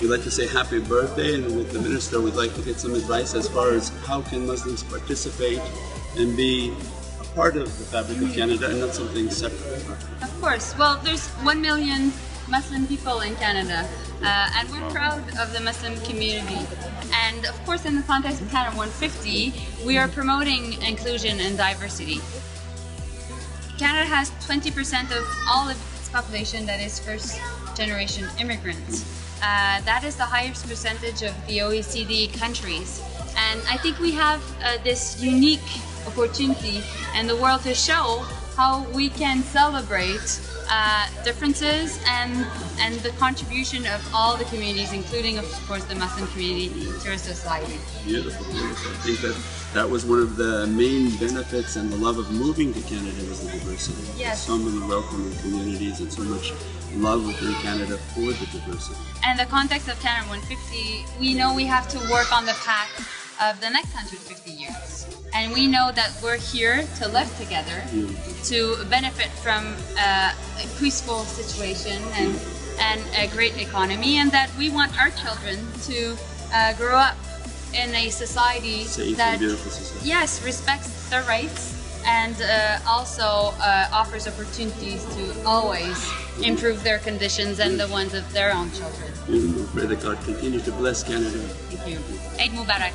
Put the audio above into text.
we'd like to say happy birthday, and with the Minister we'd like to get some advice as far as how can Muslims participate and be a part of the fabric of Canada and not something separate. Of course. Well, there's 1 million Muslim people in Canada, and we're proud of the Muslim community. And of course, in the context of Canada 150, we are promoting inclusion and diversity. Canada has 20% of all of its population that is first-generation immigrants. That is the highest percentage of the OECD countries. And I think we have this unique opportunity in the world to show how we can celebrate differences and the contribution of all the communities, including, of course, the Muslim community to our society. Beautiful, beautiful. I think that was one of the main benefits and the love of moving to Canada was the diversity. Yes. So many welcoming communities and so much love within Canada for the diversity. And in the context of Canada 150, we know we have to work on the path of the next 150 years. And we know that we're here to live together, to benefit from a peaceful situation and a great economy, and that we want our children to grow up in a society that, yes, respects their rights and also offers opportunities to always improve their conditions and the ones of their own children. Pray that God continue to bless Canada. Thank you. Eid Mubarak.